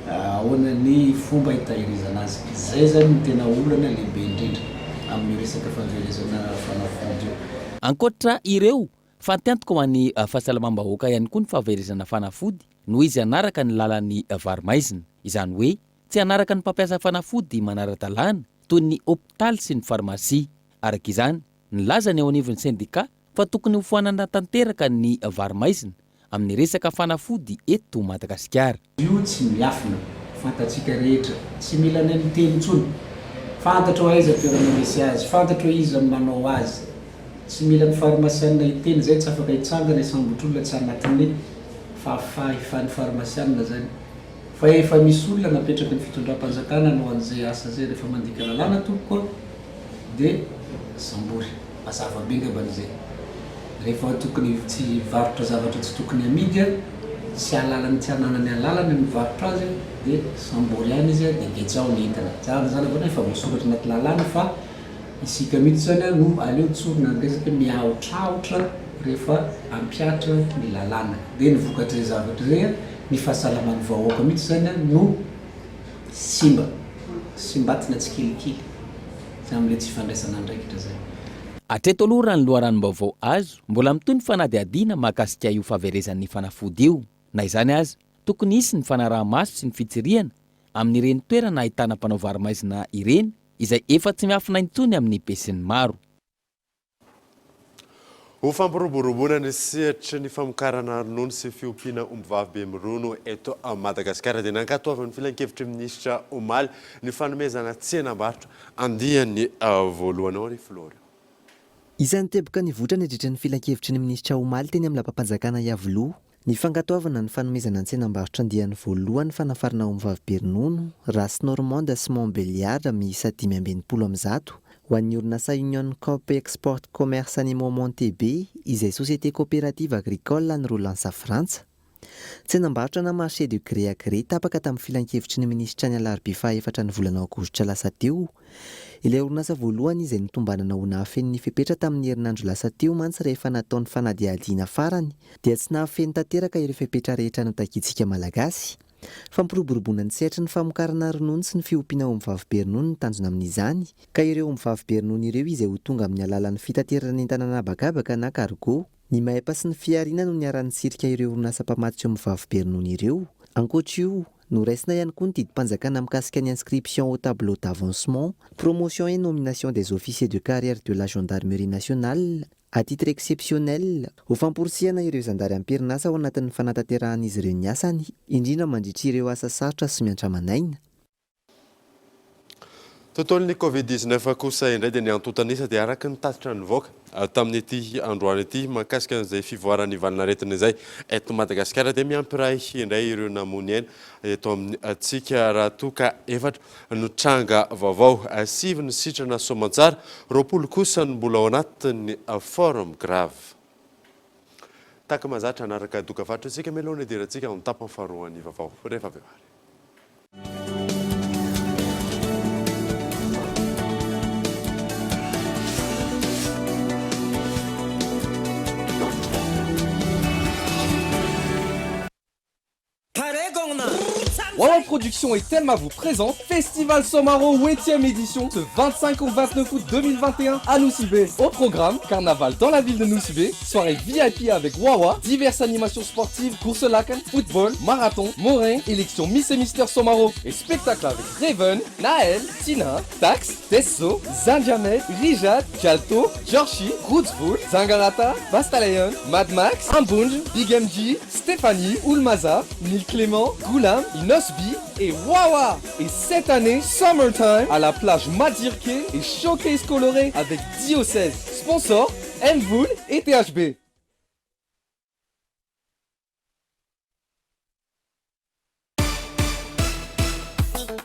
ahoana ny fomba hitahirizana azy. Zay zany ny tena olana lehibe indrindra amin'ny resaka fahaverezana fanafody io. Ankoatra ireo fantiantoka ho an'ny fahasalamam-bahoaka ihany koa ny fahaverezana fanafody no izy anaraka ny lalan'ny varomaizina, izany hoe tsy anaraka ny mpampiasa fanafody manara-dalàna toy ny hôpitaly sy ny farmasia. Araka izany nilaza ny ao anivon'ny syndicat fa tokony hofoanana tanteraka ny varomaizina amin'ny resaka fanafody eto Madagasikara. Io tsy miafina, fantatsika rehetra, tsy mila ny miteny intsony. Fantatra hoe aiza toerana misy azy, fantatra hoe iza manao azy. Tsy mila ny farmasianina hiteny zay tsy afaka hitsangana isambotr'olona tsy anatin'ny fahafahifan'ny farmasianina zany. Fa efa misy olona napetraka ny fitondram-panjakana no an'izay asa zay rehefa mandika lalàna tompoko dia sambory mazava be ngaban'izay. Rehefa tokony tsy varotra zavatra tsy tokony amidy tsy alalany tsy ananany alalany mivarotra azy dia sambory ihany izy dia getsao ny entana. Zany avana efa voasoratra anaty lalàna fa isika mihitsy zany no aleo tsorina ny resaka miaotraotra rehefa ampiatra ny lalàna. Dia ny vokatra izay zavatra zay ny fahasalaman'ny vahoaka mihitsy zany no simbatina tsy kilikily amin'ilay tsy fandraisana andraikitra zay. Hatreto aloha raha ny loharanom-baovao azo mbola mitoy ny fanadihadiana mahakasika io fahaverezan'ny fanafody io. Na izany azy tokony hisy ny fanaraha-maso sy ny fitsirihana amin'ireny toerana ahitana mpanao varomaizina ireny izay efa tsy miafina intsony amin'ny besin'ny maro. Ho fampiroboroboana ny sehatra ny famokarana ronono sy fiompiana ombivavy be mirono eto Madagasikara dia nankatoavan'ny filan-kevitry minisitra Omaly ny fanomezana tsenam-barotra andiany voalohanao ny Flora. Isan'ny teboka ny votra ny adritra ny filan-kevitry ny minisitra Omaly teny amin'ny lampam-panjakana Iavoloha ny fankatoavana ny fanomezana ny tsenam-barotra andiany voalohany fanafarana ombivavy be ronono Race Normande sy Montbéliard miisa 520 ho an'ny orinasa Union Coop Export Commerce Animaux Montebe izay société coopérative agricole ny Rolansa Frantsa. Tsenam-barotra na marché de gré à gré tapaka tamin'ny filan-kevitry ny minisitra ny alarobia faha-efatra ny volana aogositra lasa teo. Ilay orinasa voalohany izay nitombanana ho nahafeny ny fepetra tamin'ny herinandro lasa teo mantsy rehefa nataony fanadihadiana farany dia tsy nahafeny tanteraka ireo fepetra rehetra notakitsika malagasy. Fampiroboroboana ny sehatra ny famokarana ronono sy ny fiompiana ombivavy be ronono ny tanjona amin'izany ka ireo ombivavy be ronono ireo izay ho tonga amin'ny alalan'ny fitaterana entana anabagabaka na cargo. Ny mahepa sy ny fiariana no niarany tsirika ireo orinasa mpamatotra ombivavy be ronono ireo. Ankoatra io noraisina ihany koa ny didim-panjakana mikasika ny inscription au tableau d'avancement, promotion et nomination des officiers de carrière de la gendarmerie nationale à titre exceptionnel ho famporisihana ireo zandary amperinasa ao anatin'ny fanatanteran'izy ireo ny asany indrindra mandritra ireo asa sarotra sy miantra manaina. tontolon'ny covid-19 kosa indray dia niantotanisa dia araka ny tatitra nivoaka tamin'ny ity androany ity mahakasika an'izay fivoarany valinaretina izay eto Madagasikara dia miampy ray indray ireo namony aina eto amin'ny atsika raha toka efatra no tranga vaovao 5 ny sitrana soamantsara 20 kosa no mbola ao anatin'ny forum grave taka mazatra anaraka doka fatra antsika melona idirantsika amin'ny tapany faharoan'ny vaovao rehefa avy ary. Wawa Production et Telma vous présente Festival Somaro 8e édition ce 25 au 29 août 2021 à Noussibé. Au programme, carnaval dans la ville de Noussibé, soirée VIP avec Wawa, diverses animations sportives, course lacan, football, marathon, morin, élection Miss et Mister Somaro et spectacle avec Raven, Naël, Tina, Tax, Tesso, Zanjamed, Rijad, Jalto, Jorshi, Rootsbull, Zangarata, Bastalayon, Mad Max, Ambunj, Big MG, Stéphanie, Oulmaza, Neil Clément, Goulam, Inosbi et Wawa. Et cette année, Summertime à la plage Madirke et showcase coloré avec Diocèse. Sponsor, Envoul et THB.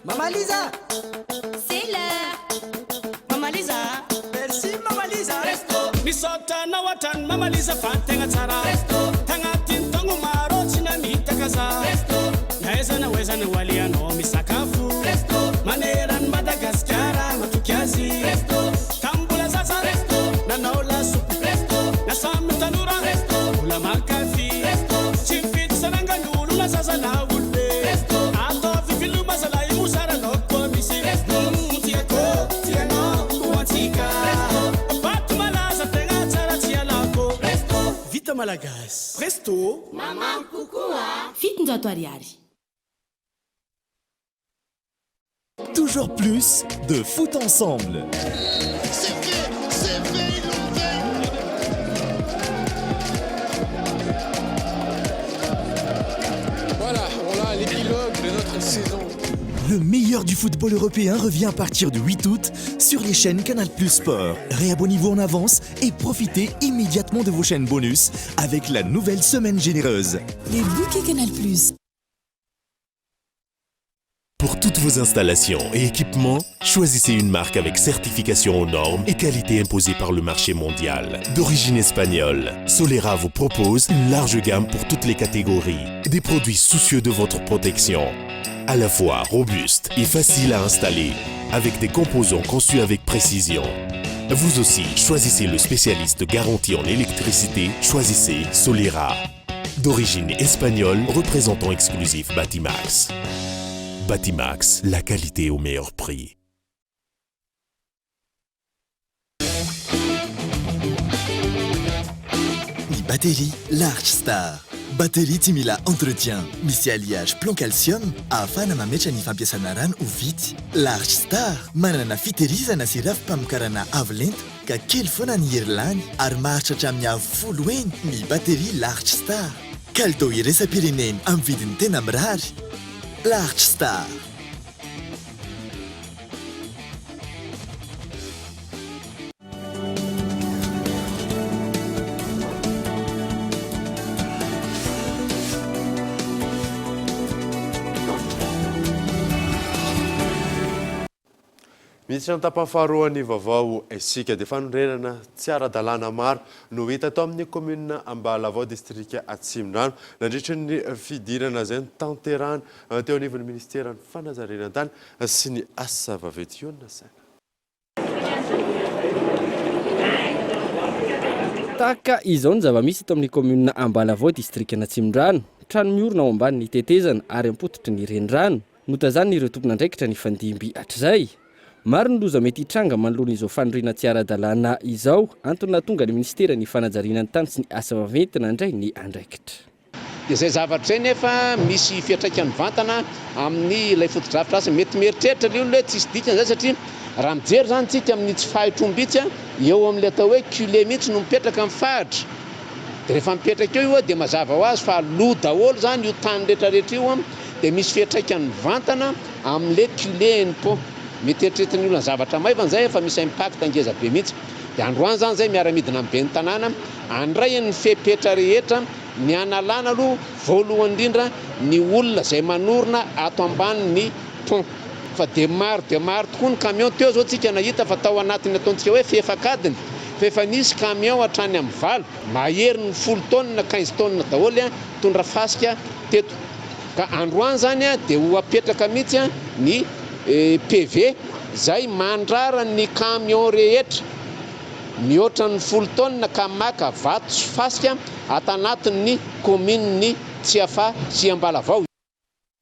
Maman Lisa, c'est l'heure. Maman Lisa, merci Maman Lisa. Resto, misota na watan Maman Lisa fatenga tsara. Resto, tangatin tongu maro chinamita kaza. Resto, naezana wezana waliano misakafu. Resto, maneran Madagaskara matukiazi. Resto, tambula zaza. Resto, na naola supu. Resto, na samu tanura. Resto, ula makafi. Resto, chifit saranga nulu na zaza na ulbe. Resto, ato vivilu mazala imusara loko misi. Resto, mutiako, tiano, uatika. Resto, batu malaza tenga tsara tia lako. Resto, vita malagas. Resto, Maman Kukua. Fitinzoto ariari. Toujours plus de foot ensemble. Voilà, on a l'épilogue de notre saison. Le meilleur du football européen revient à partir du 8 août sur les chaînes Canal Plus Sport. Réabonnez-vous en avance et profitez immédiatement de vos chaînes bonus avec la nouvelle semaine généreuse. Les bouquets Canal Plus. Pour toutes vos installations et équipements, choisissez une marque avec certification aux normes et qualité imposée par le marché mondial. D'origine espagnole, Solera vous propose une large gamme pour toutes les catégories. Des produits soucieux de votre protection, à la fois robustes et faciles à installer, avec des composants conçus avec précision. Vous aussi, choisissez le spécialiste garanti en électricité, choisissez Solera. D'origine espagnole, représentant exclusif Batimax. Batimax, la qualité au meilleur prix. Ni batterie Large Star. Batterie ty mila entretien, misy alliage plomb calcium ahafahana mametra ny fampiasana rano ho vity. Large Star manana fitehirizana sy rafi-pamokarana avo lenta ka kely foana ny herilany ary maharitra hatramin'ny avo 10 eny ny batterie Large Star. Kalitao iraisam-pireneny amin'ny vidiny tena mirary. Large Star. Misy ny tapany vaovao isika dia fanondrenana tsy ara-dalàna maro no hita tao amin'ny commune Ambalavao district Atsimondrano nandritra ny fidirana izay tanterahana teo anivon'ny ministera ny fanazarenantany sy ny asa vaventy iona saina. Tahaka izao ny zava-misy tao amin'ny commune Ambalavao district Atsimondrano, trano miorina ao ambany ny tetezana ary ampototry ny renirano, notazany ireo tompon'andraikitra ny fandimby hatr'izay. Maro ny loza mety hitranga manoloana izao fanoriana tsy ara-dalàna izao, antony tonga ny ministera ny fanazarinany tany sy ny asa vaventy nandray ny andraikitra. Izay zavatra izay nefa misy fiantraikany vantana amin'ny ilay fotodrafitrasa mety mieritreritra ilay olona hoe tsisy dikany zay satria raha mijery zany tsika amin'ny tsy fahitrombitsy eo amin'ilay atao hoe culé mihitsy no mipetraka amin'ny fahatra. Dia rehefa mipetraka eo dia mazava ho azy fa lo daholo zany io tany rehetrarehetra io dia misy fiantraikany vantana amin'ilay culé-ny po. mety eritreretiny olona zavatra maivana zay efa misy impact angeza be mihitsy dia androany zany zay miara-midina amin'ny be ny tanàna andray ny fepetra rehetra ny analana aloha voalohany indrindra ny olona zay manorina ato ambany ny pont fa de maro tokoa ny camion teo zao tsika nahita fa tao anatiny ataontsika hoe fefakadiny fa efa nisy camion hatrany amin'ny valo mahery ny 10 tonnes 15 tonnes daholo a tondra fasika teto ka androany zany a dia ho apetraka mihitsy a ny PV zay mandrara ny camion rehetra mihoatra ny 10 tonnes ka maka vato sy fasika atanatin'ny commune Tsiafa sy Ambalavao.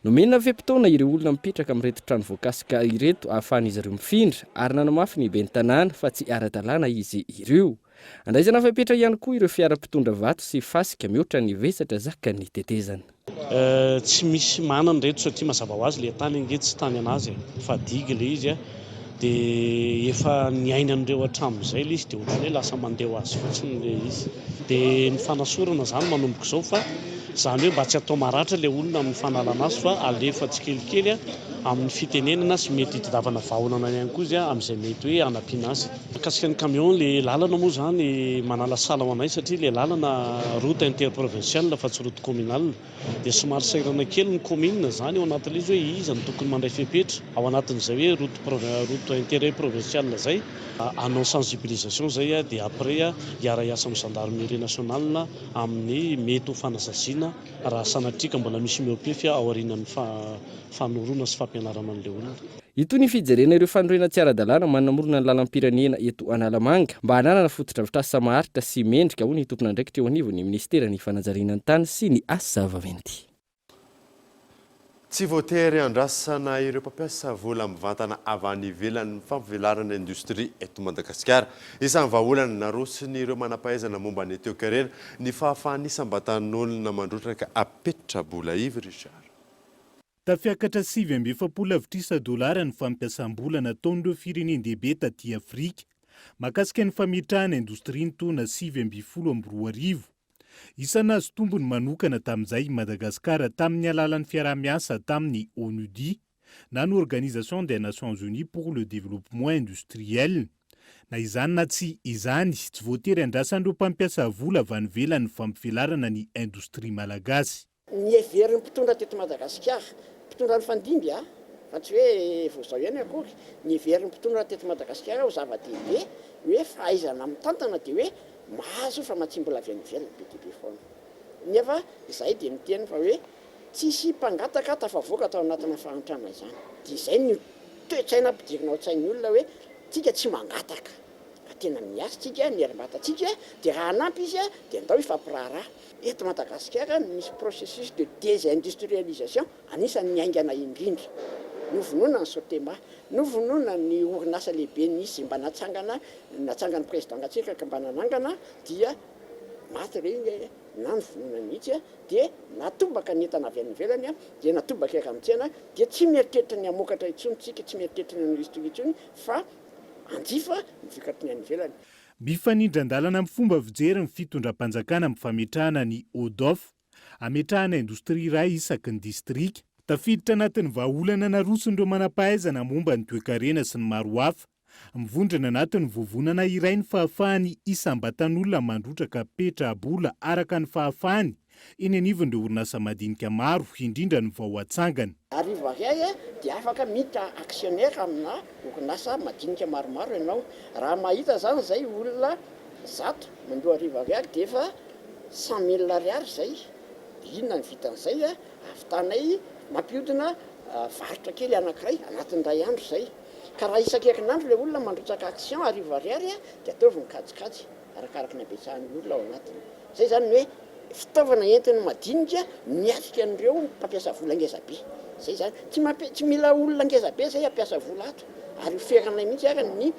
Nomenina fe-potoana ireo olona mipetraka amin'ireto trano voakasika ireto ahafahan'izy ireo mifindra ary nanamafy ny ben'ny tanàna fa tsy ara-dalàna izy ireo. Andraisana fepetra ihany koa ireo fiara-pitondra vato sy fasika mihoatra ny vesatra zaka ny tetezana. Tsy misy manana reto satria mazava ho azy le tany ange tsy tany anazy fa digy le izy dia efa niainan'ireo hatramin'izay le izy dia ohatran'ny hoe lasa mandeha ho azy fotsiny le izy dia ny fanasorana zany manomboka izao fa zany hoe mba tsy atao maratra le olona amin'ny fanalana azy fa alefa tsikelikely amin'ny fitenenana sy mety hitadiavana vahoanana ihany koa izy amin'izay mety hoe hanampiana azy. Mikasika ny camion le lalana moa zany manala sala ho anay satria le lalana route interprovinciale fa tsy route communale dia somary sairana kely ny commune zany ao anatin'ilay izy hoe iza ny tokony mandray fepetra ao anatin'izay hoe route interprovinciale zay anao sensibilisation zay dia après hiara-iasa amin'ny gendarmerie nationale amin'ny mety ho fanazazina raha sanatrika mbola misy miopefy ao aorian'ny fanorona sy fampianarana an'ilay olona. Itony fijerena ireo fandroena tsy ara-dalàna manamorona ny lalam-pirenena eto Analamanga mba hananana fotodrafitrasa maharitra sy mendrika ho ny tompona andraikitra eo anivon'ny ministera ny fanajariana ny tany sy ny asa zava-maintiny. Tsy voatery andrasana ireo mpampiasa vola mivantana avy any ivelan'ny fampivelarana industria eto Madagasikara. Isan'ny vahaolana narosiny ireo manampahaizana momba ny toe-karena ny fahafahany isam-batan'olona mandrotraka apetra bola ivy Richard. Tafiakatra $7.7 ny fampiasam-bola nataon'ireo firenendehibe taty Afrika mahakasika ny fametrahana indostria taona 2012. Isanazy tombony manokana tamin'izay Madagasikara tamin'ny alalan'ny fiarah-miasa tamin'ny ONUD na ny Organisation des Nations Unies pour le Développement Industriel. Na izany na tsy izany, tsy voatery andrasan'ireo mpampiasa vola avy any ivelan'ny fampivelarana ny indostria malagasy. Ny heveriny mpitondra teto Madagasikara, mpitondra ny fandimby fa tsy hoe vao ihany akory, ny heveriny mpitondra teto Madagasikara ho zava-dehibe hoe fahaizana mitantana dia hoe mahazo fa matsimbola avy any ivelany be dia be foana. Nefa izay dia miteny fa hoe tsisy mpangataka tafavoaka tao anatina fahantrana izany. Dia izay ny toe-tsaina ampidirina ao an-tsain'ny olona hoe tsika tsy mangataka. Tena miasa tsika ny herim-batatsika dia raha hanampy izy dia andao ifampiraharaha. Eto Madagasikara misy processus de désindustrialisation anisan'ny miaingana indrindra. Novonoina ny Sotema, novonoina ny orinasa lehibe nisy mba natsangana président Ngatsika ka mba nanangana dia maty regny na novonoina mihitsy dia natombaka ny entana avy any ivelany dia natombaka eka amin'ny tsena dia tsy mieritreritra ny amokatra intsony tsika, tsy mieritreritra ny industria intsony fa anjifa mifikatry ny any ivelany. Mifanindran-dalana amin'ny fomba fijery ny fitondram-panjakana amin'ny fametrahana ny ODOF, ametrahana indostria iray isaky ny distrika. Tafiditra anatin'ny vahaolana naroson'ireo manampahaizana momba ny toe-karena sy ny maro hafa, mivondrona anatin'ny vovonana iray ny fahafahany isam-batan'olona mandrotraka petra-bola araka ny fahafahany eny anivon'ireo orinasa madinika maro, indrindra ny vao atsangana. Ariva iray dia afaka mita aksionaire amina orinasa madinika maromaro ianao. Raha mahita zany zay olona 100 mandoa ariva iray dia efa 100,000 ariary zay. Inona ny vitan'izay avitanay mampiodina varotra kely anankiray anatin'ny iray andro zay. Ka raha isan-kerinandro ilay olona mandrotsaka action ariva ariary dia ataovy kajikajy arakaraka ny habetsahan'ny olona ao anatiny. Zay zany hoe fitaovana entiny madinika miatrika an'ireo mpampiasa vola ngezabe. Zay zany tsy mila olona ngezabe zay ampiasa vola ato. Ary feranay mihitsy ary ny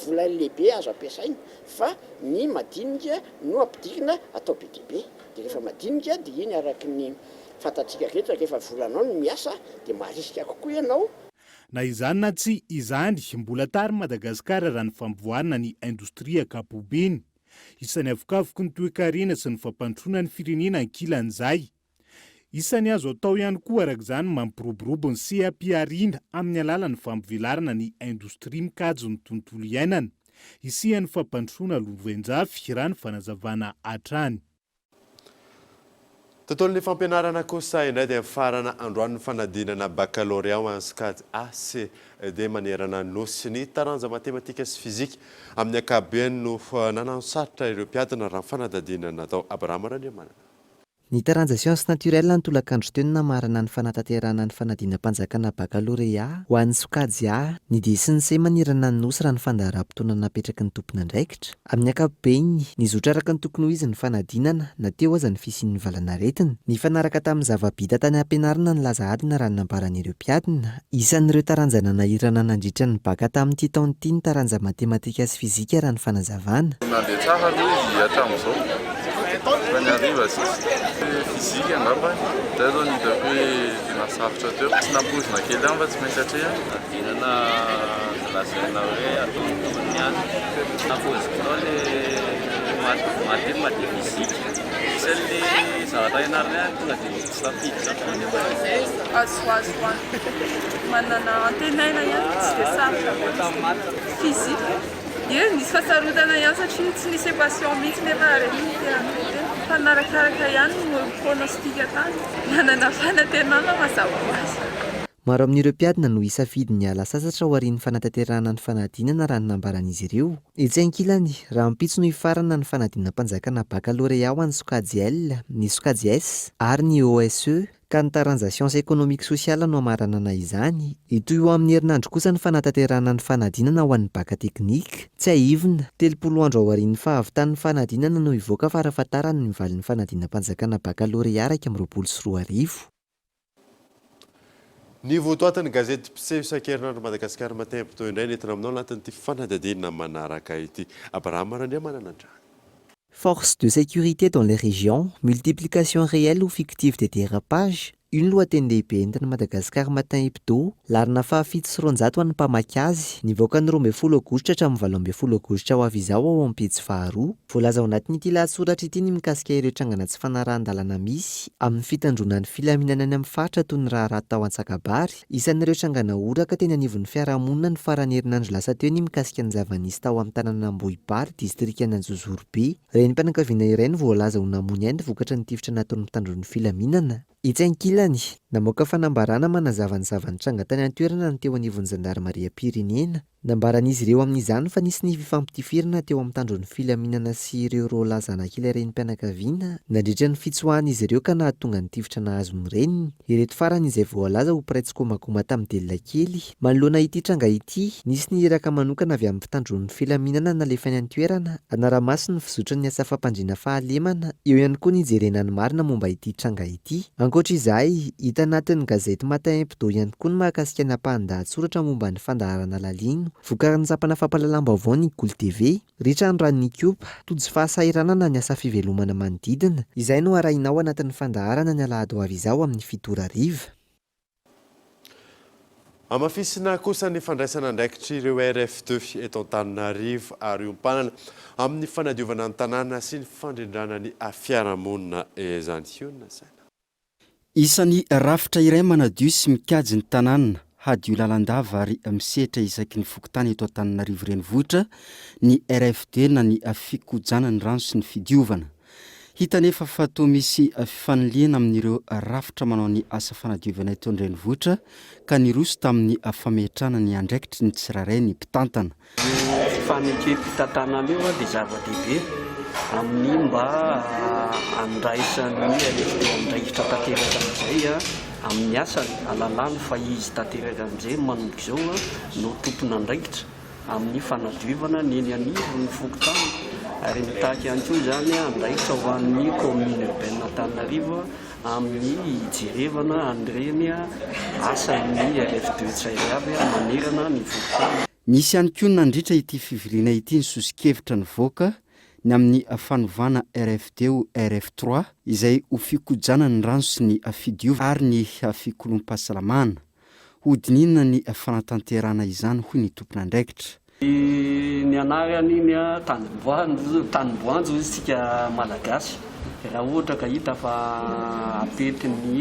vola lehibe azo ampiasaina fa ny madinika no ampidirina atao be dia be. Dia rehefa madinika dia iny araka ny fantatsika rehetra rehefa volanao no miasa dia maharisika kokoa ianao. Na izany na tsy izany, mbola tary Madagasikara raha ny fampivoarana ny indostria kapobeny. Isan'ny avokavoky ny toe-karena sy ny fampandrosoana ny firenena ankilan'izay. Isany azo atao ihany koa arak'izany mampiroborobo ny sy ampiariana amin'ny alalan'ny fampivelarana ny indostria mikajy ny tontolo iainana. Isian'ny fampandrosoana lovenjafy raha ny fanazavana hatrany. Tontolon'ny fampianarana kosa indray dia farana androany fanadinana baccalauréat ho an'sikajy ACD manerana nosy ny taranja matematika sy fizika amin'ny ankabeny no nanao sarotra ireo mpiadana raha fanadadinana atao Abraham Randriamanana. Ny taranja sciences naturelles nitolakandro teo namarana ny fanatanterahana ny fanadina-panjakana baccalauréat ho an'ny sokajy A ny D sy ny C manirana ny nosy raha ny fandaharaha-potoana napetraky ny tompona andraikitra. Amin'ny ankapobeny nizotra araka ny tokony ho izy ny fanadinana na teo aza ny fisian'ny valanaretina. Ny fanaraka tamin'ny zava-bita tany ampianarana ny laza adina raha ny nambaran'ireo mpiadina. Isan'ireo taranja nanahirana nandritra ny baka tamin'ity taon'ity ny taranja matematika sy fizika raha ny fanazavana. Fizika angamba dia zao ny hitako hoe tena sarotra teo tsy nampozina kely any fa tsy maintsy satria adinana lazaina hoe ataony any nampoziko tao le maty fizika isan'le zavatra ianarana any tonga dia tsy tafiditra azoazo manana antenaina ihany tsy dia sarotra fizika nisy fasarotana ihany satria tsy nisy équation mihitsy nefa reny fanarakaraka ihany no pronostika tany manana fanantenana mazava hoazy. Maro amin'ireo mpiadina no hisafidy ny ala sasatra ho arian'ny fanatanterahana ny fanadinana raha ny nambaran'izy ireo. Etsy ankilany raha mpitso no hifarana ny fanadina-panjakana baccalauréat ho an'ny sokajy L, ny sokajy S ary ny OSE ka ny taranja sciences économiques sociales no amaranana izany. Ito io amin'ny herinandro kosa ny fanatanterahana ny fanadinana ho an'ny baka teknika. Tsy aivina 30 andro ao arian'ny fahavitan'ny fanadinana no hivoaka farafatarany ny valin'ny fanadina-panjakana baccalauréat 2024. Ny votoatin'ny gazety mpiseho isan-kerinandro Madagasikara matin toy indray nentina aminao anatin'ity fanadadinana manaraka ity. Abraham Randriamanana. Force de sécurité dans les régions, multiplication réelle ou fictive des dérapages. Une lohateny lehibe entina Madagasikara matin hebdo larina fahafito sy roanjato an'ny mpamaky azy nivoaka ny 12 aogositra hatramin'ny 18 aogositra ho avy izao ao amin'ny pejy 2. Voalaza ao anatin'ity lahatsoratra ity ny mikasika ireo trangana tsy fanarahan-dalana misy amin'ny fitandronan'ny filaminana any amin'ny faritra toy ny raha tao Antsakabary. Isan'ireo trangana oraka teny anivon'ny fiarahamonina ny farany herinandro lasa teo ny mikasika ny zavanisy tao amin'ny tanàna Ambohibary distrikana Anjozorobe. Renim-pianakaviana iray ny voalaza ho namony any vokatra ny tifitra nataon'ny mpitandron'ny filaminana. Itsy ankilany namoaka fanambarana manazava ny zavantranga tany an-toerana ny teo anivon'ny Zandarmaria Pirenena. Nambaran'izy ireo amin'izany fa nisy ny fifampitifirana teo amin'ny tandron'ny filaminana sy ireo rola zanak'ilay renim-pianakaviana nandritra ny fitsoahan'izy ireo ka nahatonga ny tifitra nahazo ny reniny. Ireto farany izay voalaza ho praitsy komakoma tamin'ny delila kely. Manoloana ity tranga ity nisy ny iraka manokana avy amin'ny mpitandron'ny filaminana nalefa ny an-toerana anaramaso ny fizotra ny asa fampandriana fahalemana eo ihany koa ny jerenany marina momba ity tranga ity. Ankoatra izay hita anatin'ny gazety matin hebdo ihany koa ny mahakasika ny ampahan-dahatsoratra momba ny fandaharana lalino vokarin'ny sapana fampalalam-baovao ny Goul TV. Ritrano Ran'ny Kopa tojo fahasahiranana ny asa fivelomana manodidina. Izay no arahinao anatin'ny fandaharana ny alahady ho avy izao amin'ny 7 ariva. Amafisina kosa ny fandraisana andraikitra ireo RF2 eto Antananarivo ary ompanana amin'ny fanadiovana ny tanàna sy ny fandrindrana ny fiarahamonina izany hiona saina. Isan'ny rafitra iray manadio sy mikajy ny tanàna hadio lalandava ary misehatra isaky ny fokotany eto Antananarivo renivohitra ny RF2 na ny fikojana ny rano sy ny fidiovana. Hita nefa fa toa misy faniliana amin'ireo rafitra manao ny asa fanadiovana eto renivohitra ka niroso tamin'ny fametrana ny andraikitry ny tsiraray ny mpitantana. Fanekem-pitantanana io dia zava-dehibe amin'ny mba andraisan'ny andraikitra tanteraka amin'izay amin'ny asany alalany fa izy tanteraka amin'izay manomboka izao no tompona andraikitra amin'ny fanadiovana ny eny anivon'ny fokotany. Ary mitahaka ihany koa izany andraikitra ho an'ny commune urbaine Antananarivo amin'ny jerevana an'ireny asan'ny RF2 tsirairay avy manerana ny fokotany. Nisy ihany koa nandritra ity fiviliana ity ny sosikevitra ny voaka ny amin'ny fanovana RF2 o RF3 izay ho fikojana ny rano sy ny fidiovana ary ny fikolom-pahasalamana. Hodininina ny fanatanterana izany hoy ny tompona andraikitra. Ny anarany iny tanimboanjo izy tsika malagasy raha ohatra ka hita fa apety ny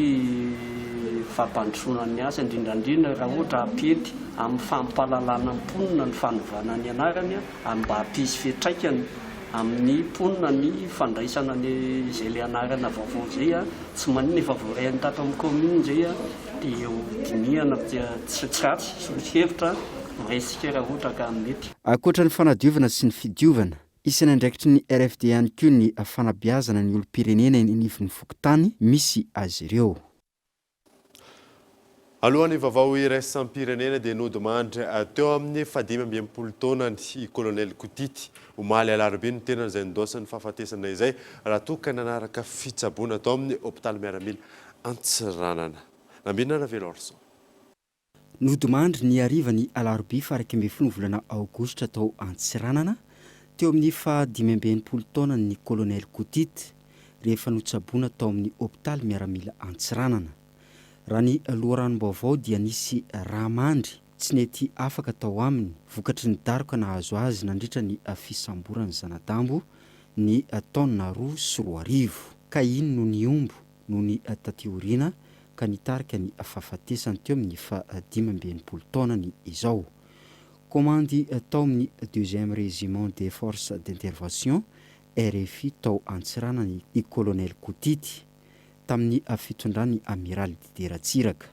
fampandrosoana ny asa indrindrandrindra raha ohatra apety amin'ny fampalalana ny mponina ny fanovana ny anarany mba hampisy fiatraikany amin'ny mponina ny fandraisana zay le anarana vaovao zay tsy manina efa voarain'ny tato amin'ny commune zay dia dinihana tsy ratsy sorohevitra voraisika raha ohatra ka mety. Ankoatra ny fanadiovana sy ny fidiovana, isany andraikitry ny RFD ihany koa ny fanabeazana ny olom-pirenena eny anivon'ny fokontany misy azy ireo. Alohan'ny vaovao iraisam-pirenena dia nodimandry teo amin'ny 15 taona ny colonel Koutity omaly alarobia ny tena izay nidosany fahafatesana izay raha toa ka nanaraka fitsaboana tao amin'ny hôpitaly miaramila Antsiranana. Nambinana Velorson. Nodimandry ny arivany alarobia faraka 20 volana aogositra tao Antsiranana teo amin'ny 15 taona ny colonel Koutity rehefa notsaboana tao amin'ny hôpitaly miaramila Antsiranana. Raha ny loharanom-baovao dia nisy rahamandry tsy nety afaka tao aminy vokatry ny daroka nahazo azy nandritra ny fisamborany zanadambo ny taona 2 ka iny no niombo no ny tatioriana ka nitarika ny fahafatesany teo amin'ny 15 taonany izao. Komandy tao amin'ny 2e régiment des forces d'intervention RFI tao Antsiranana i colonel Koutity tamin'ny fitondrany amiral Didera Tsiraka.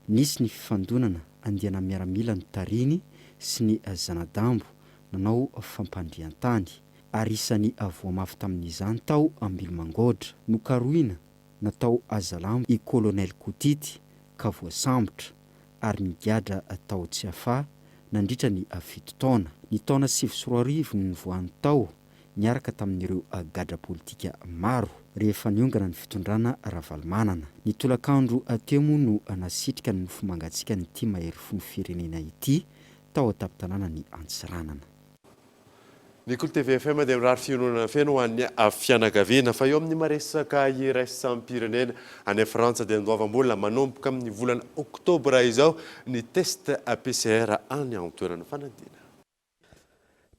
Nisy ny fifandonana andiana miaramila ny Tariny sy ny zanadambo nanao fampandriantany ary isan'ny voamafy tamin'izany tao Ambilmangotra nokaroina natao azalamo i colonel Koutity ka voasambotra ary nigadra tao tsy afa nandritra ny 7 taona. Ny taona 20 ny voany tao niaraka tamin'ireo gadra politika maro rehefa niongana ny fitondrana Ravalomanana. Ny tolakandro teo moa no nasitrika ny nofo mangatsika ny ity mahery fony firenena ity tao an-tampon-tanàna ny Antsiranana. Ny Kolo TV FM dia mirary fiononana feno ho an'ny fianakaviana fa eo amin'ny maresaka iraisam-pirenena any Frantsa dia andoavam-bola manomboka amin'ny volana Oktobra izao ny test PCR any an-toerana fanadina.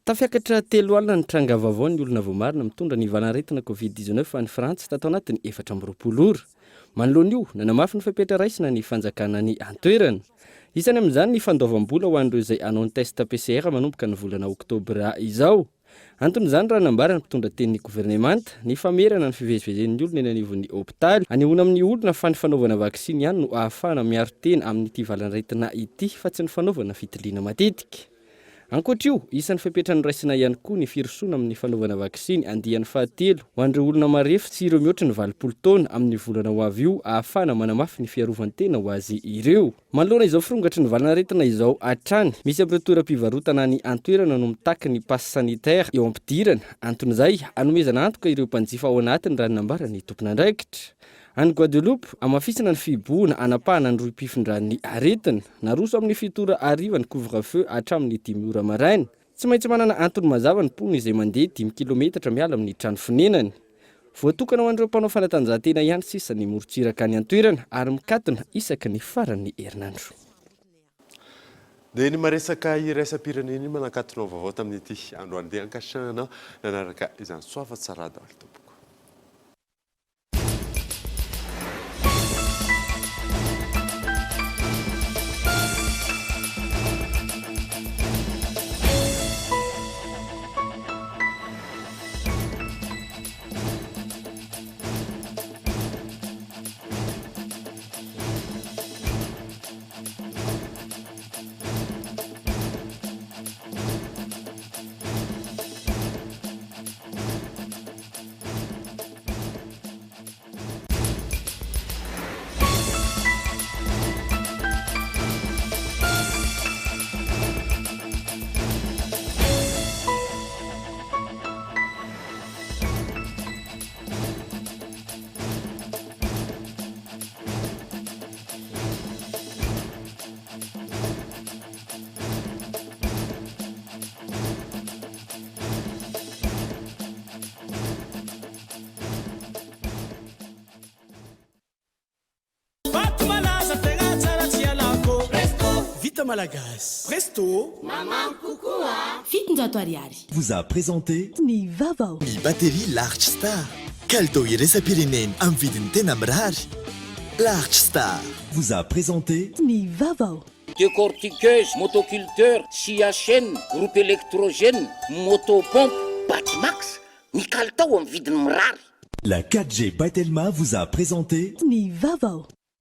Tafiakatra 3 alina ny tranga vaovao ny olona voamarina mitondra ny vanaretina Covid-19 any Frantsa tato anatiny 420 ora. Manoloan'io nanamafy ny fampiatra raisina ny fanjakana ny antoerana. Isany amin'izany ny fandoavam-bola ho an'ireo izay hanao ny test PCR manomboka ny volana Oktobra izao. Anton'izany raha nambarana mpitondra tenin'ny gouvernemanta ny famerana ny fivezivezen'ny olona eny anivon'ny hôpitaly anehoana amin'ny olona fa ny fanaovana vaksiny ihany no ahafahana miaro tena amin'ity valaretina ity fa tsy ny fanaovana fitiliana matetika. Ankoatra io, isan'ny fampiatrany raisina ihany koa ny firosoana amin'ny fanaovana vaksiny andiany fahatelo ho an'ireo olona marefo sy ireo mihoatra ny 20 taona amin'ny volana ho avy io ahafahana manamafy ny fiarovan-tena ho azy ireo. Manoloana izao firongatry ny valaretina izao hatrany misy amin'ny toeram-pivarotana ny antoerana no mitaky ny passe sanitaire eo ampidirana. Anton'izay anomezana antoka ireo mpanjifa ao anatiny raha nambarany tompon'andraikitra. Any Guadeloupe amafisana ny fiboona anapahana ny roa mpifindran'ny aretina naroso amin'ny fitora ariva ny couvre-feu hatramin'ny 10 ora maraina. Tsy maintsy manana antony mazava ny mponina izay mandeha 10 km miala amin'ny trano fonenany. Voatokana ho an'ireo mpanao fanatanjahantena ihany sisa ny morontsiraka ny antoerana ary mikatona isaka ny faran'ny herinandro. Dia ny maresaka iraisam-pirenena manakatonao vaovao tamin'ity androany dia ankasitrana nanaraka izany soava tsara daholo tompoko. Malagasy. Presto. Maman Koukoua. Fiton-jato ariary. Vous a présenté Ni Vavao. Ni batterie Large Star. Kalitao iresa-pireneny amin'ny vidiny tena mirary. Large Star vous a présenté ny vaovao. Décortiqueuse, motoculteur, scie à chaîne, groupe électrogène, motopompe, Batimax, ny kalitao amin'ny vidiny mirary. La 4G by Telma vous a présenté ny vaovao.